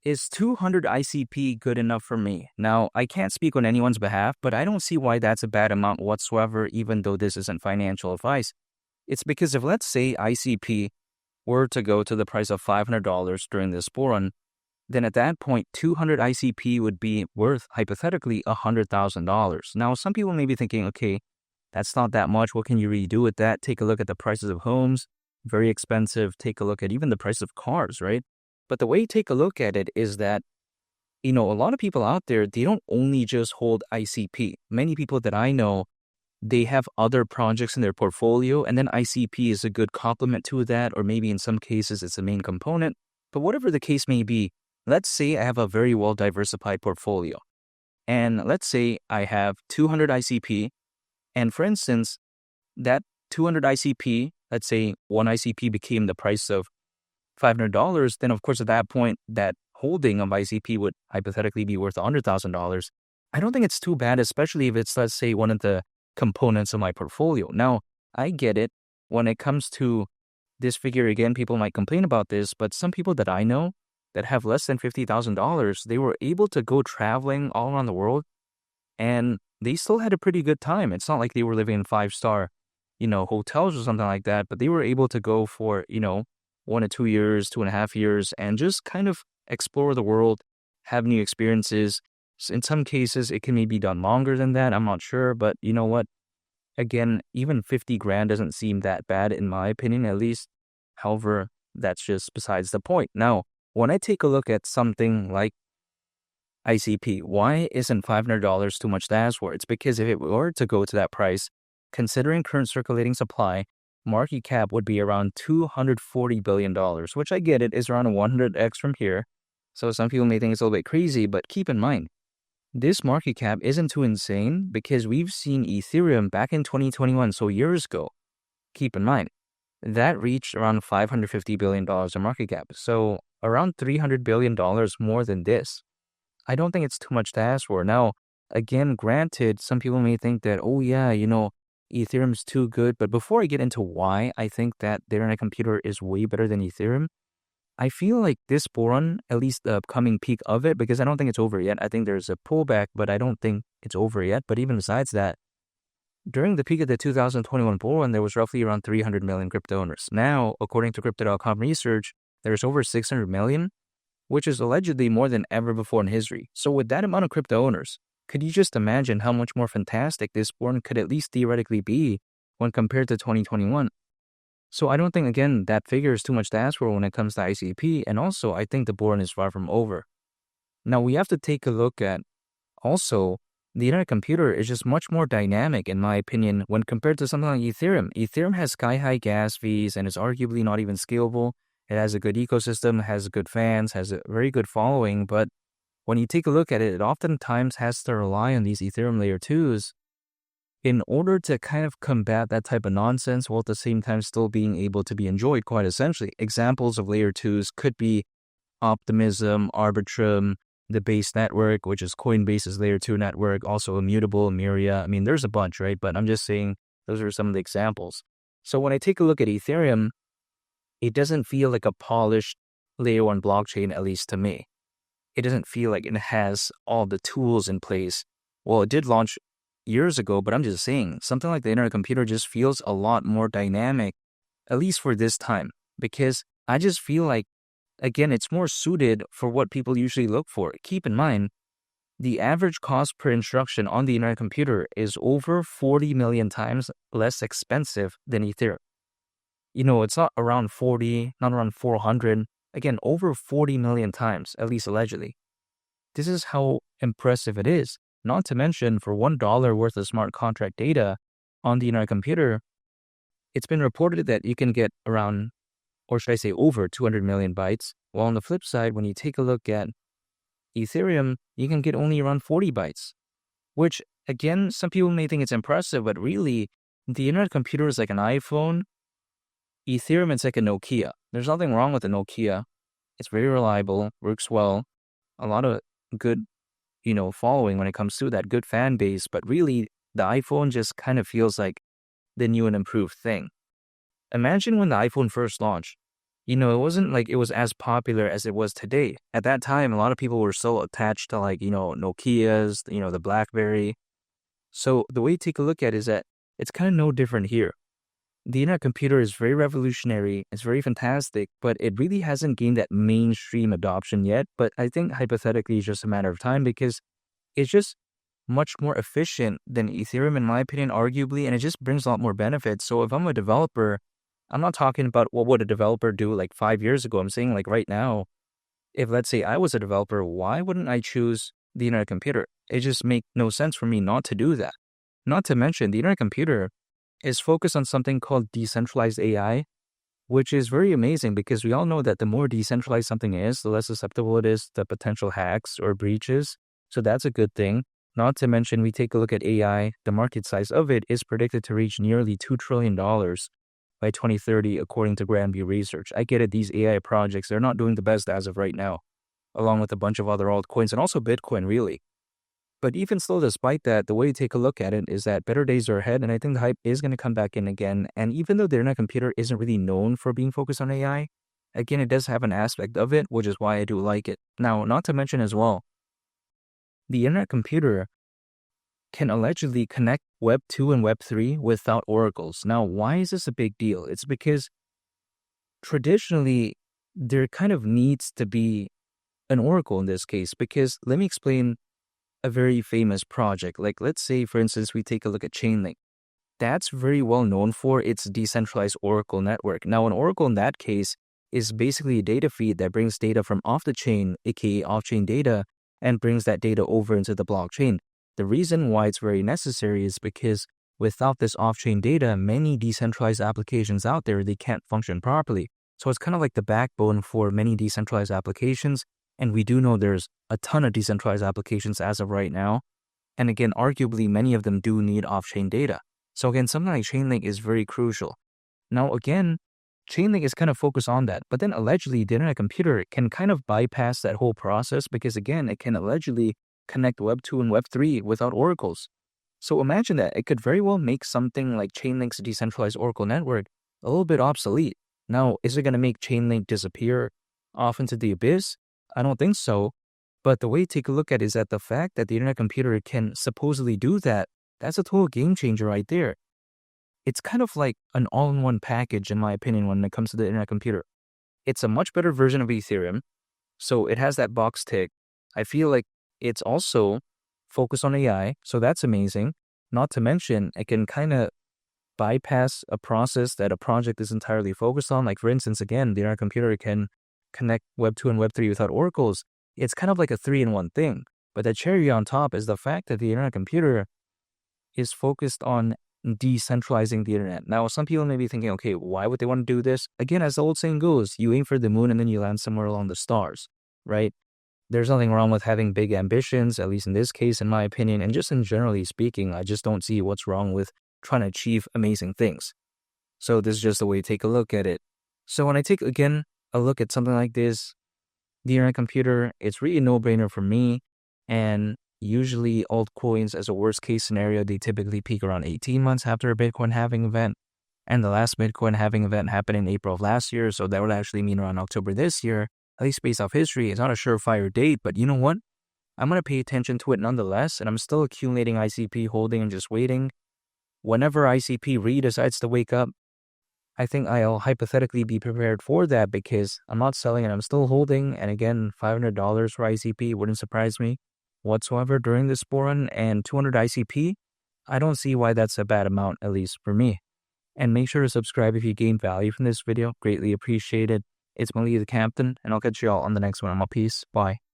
Is 200 ICP good enough for me? Now, I can't speak on anyone's behalf, but I don't see why that's a bad amount whatsoever, even though this isn't financial advice. It's because if, let's say, ICP were to go to the price of $500 during this bull run, then at that point, 200 ICP would be worth, hypothetically, $100,000. Now, some people may be thinking, okay, that's not that much. What can you really do with that? Take a look at the prices of homes, very expensive. Take a look at even the price of cars, right? But the way you take a look at it is that, a lot of people out there, they don't only just hold ICP. Many people that I know, they have other projects in their portfolio, and then ICP is a good complement to that, or maybe in some cases it's the main component. But whatever the case may be, let's say I have a very well-diversified portfolio. And let's say I have 200 ICP, and for instance, that 200 ICP, let's say one ICP became the price of $500, then of course at that point, that holding of ICP would hypothetically be worth $100,000. I don't think it's too bad, especially if it's, let's say, one of the components of my portfolio. Now, I get it. When it comes to this figure, again, people might complain about this, but some people that I know that have less than $50,000, they were able to go traveling all around the world, and they still had a pretty good time. It's not like they were living in 5-star, hotels or something like that, but they were able to go for, 1 to 2 years, 2.5 years, and just kind of explore the world, have new experiences. So in some cases, it can maybe be done longer than that. I'm not sure, but you know what? Again, even 50 grand doesn't seem that bad in my opinion, at least. However, that's just besides the point. Now, when I take a look at something like ICP, why isn't $500 too much to ask for? It's because if it were to go to that price, considering current circulating supply, market cap would be around $240 billion, which I get it is around 100x from here. So some people may think it's a little bit crazy, but keep in mind, this market cap isn't too insane because we've seen Ethereum back in 2021, so years ago. Keep in mind, that reached around $550 billion in market cap. So around $300 billion more than this. I don't think it's too much to ask for. Now, again, granted, some people may think that, oh yeah, Ethereum's too good. But before I get into why I think that the internet computer is way better than Ethereum, I feel like this bull run, at least the upcoming peak of it, because I don't think it's over yet. I think there's a pullback, but I don't think it's over yet. But even besides that, during the peak of the 2021 bull run, there was roughly around 300 million crypto owners. Now, according to Crypto.com research, there's over 600 million, which is allegedly more than ever before in history. So with that amount of crypto owners, could you just imagine how much more fantastic this bull run could at least theoretically be when compared to 2021? So I don't think, again, that figure is too much to ask for when it comes to ICP. And also, I think the bull run is far from over. Now, we have to take a look at also the internet computer is just much more dynamic, in my opinion, when compared to something like Ethereum. Ethereum has sky-high gas fees and is arguably not even scalable. It has a good ecosystem, has good fans, has a very good following. But when you take a look at it, it oftentimes has to rely on these Ethereum layer 2s in order to kind of combat that type of nonsense while at the same time still being able to be enjoyed quite essentially. Examples of layer 2s could be Optimism, Arbitrum, the Base network, which is Coinbase's layer 2 network, also Immutable, Miria. I mean, there's a bunch, right? But I'm just saying those are some of the examples. So when I take a look at Ethereum, it doesn't feel like a polished layer 1 blockchain, at least to me. It doesn't feel like it has all the tools in place. Well, it did launch years ago, but I'm just saying something like the internet computer just feels a lot more dynamic, at least for this time, because I just feel like, again, it's more suited for what people usually look for. Keep in mind, the average cost per instruction on the internet computer is over 40 million times less expensive than Ethereum. It's not around 40, not around 400. Again, over 40 million times, at least allegedly. This is how impressive it is. Not to mention, for $1 worth of smart contract data on the internet computer, it's been reported that you can get around, or should I say over 200 million bytes. While on the flip side, when you take a look at Ethereum, you can get only around 40 bytes, which, again, some people may think it's impressive, but really, the internet computer is like an iPhone. Ethereum is like a Nokia. There's nothing wrong with the Nokia. It's very reliable, works well, a lot of good, following when it comes to that, good fan base. But really, the iPhone just kind of feels like the new and improved thing. Imagine when the iPhone first launched. it wasn't like it was as popular as it was today. At that time, a lot of people were so attached to like, Nokia's, the BlackBerry. So the way you take a look at it is that it's kind of no different here. The internet computer is very revolutionary, it's very fantastic, but it really hasn't gained that mainstream adoption yet. But I think hypothetically it's just a matter of time because it's just much more efficient than Ethereum, in my opinion, arguably, and it just brings a lot more benefits. So if I'm a developer, I'm not talking about what would a developer do like 5 years ago. I'm saying like right now, if let's say I was a developer, why wouldn't I choose the internet computer? It just makes no sense for me not to do that. Not to mention, the internet computer is focused on something called decentralized AI, which is very amazing because we all know that the more decentralized something is, the less susceptible it is to potential hacks or breaches. So that's a good thing. Not to mention, we take a look at AI, the market size of it is predicted to reach nearly $2 trillion by 2030, according to Granby Research. I get it, these AI projects, they're not doing the best as of right now, along with a bunch of other altcoins and also Bitcoin, really. But even still, despite that, the way you take a look at it is that better days are ahead, and I think the hype is going to come back in again. And even though the internet computer isn't really known for being focused on AI, again, it does have an aspect of it, which is why I do like it. Now, not to mention as well, the internet computer can allegedly connect Web 2 and Web 3 without oracles. Now, why is this a big deal? It's because traditionally, there kind of needs to be an oracle in this case, because let me explain a very famous project. Like, let's say, for instance, we take a look at Chainlink. That's very well known for its decentralized oracle network. Now, an oracle in that case is basically a data feed that brings data from off the chain, aka off-chain data, and brings that data over into the blockchain. The reason why it's very necessary is because without this off-chain data, many decentralized applications out there, they can't function properly. So it's kind of like the backbone for many decentralized applications. And we do know there's a ton of decentralized applications as of right now. And again, arguably, many of them do need off-chain data. So again, something like Chainlink is very crucial. Now, again, Chainlink is kind of focused on that. But then allegedly, the internet computer can kind of bypass that whole process because, again, it can allegedly connect Web 2 and Web 3 without oracles. So imagine that. It could very well make something like Chainlink's decentralized oracle network a little bit obsolete. Now, is it going to make Chainlink disappear off into the abyss? I don't think so. But the way to take a look at it is that the fact that the internet computer can supposedly do that, that's a total game changer right there. It's kind of like an all-in-one package, in my opinion, when it comes to the internet computer. It's a much better version of Ethereum. So it has that box tick. I feel like it's also focused on AI. So that's amazing. Not to mention, it can kind of bypass a process that a project is entirely focused on. Like, for instance, again, the internet computer can connect Web 2 and Web 3 without oracles. It's kind of like a 3-in-1 thing. But the cherry on top is the fact that the internet computer is focused on decentralizing the internet. Now, some people may be thinking, okay, why would they want to do this? Again, as the old saying goes, you aim for the moon and then you land somewhere along the stars, right? There's nothing wrong with having big ambitions, at least in this case, in my opinion. And just in generally speaking, I just don't see what's wrong with trying to achieve amazing things. So this is just the way to take a look at it. So when I take, again, a look at something like this, the internet computer, it's really a no-brainer for me. And usually altcoins, as a worst case scenario, they typically peak around 18 months after a Bitcoin halving event. And the last Bitcoin halving event happened in April of last year. So that would actually mean around October this year, at least based off history. It's not a surefire date, but you know what? I'm going to pay attention to it nonetheless. And I'm still accumulating ICP holding and just waiting. Whenever ICP decides to wake up, I think I'll hypothetically be prepared for that because I'm not selling and I'm still holding. And again, $500 for ICP wouldn't surprise me whatsoever during this bull run. And 200 ICP, I don't see why that's a bad amount, at least for me. And make sure to subscribe if you gained value from this video. Greatly appreciated. It's Malik the Captain, and I'll catch you all on the next one. I'm out. Peace. Bye.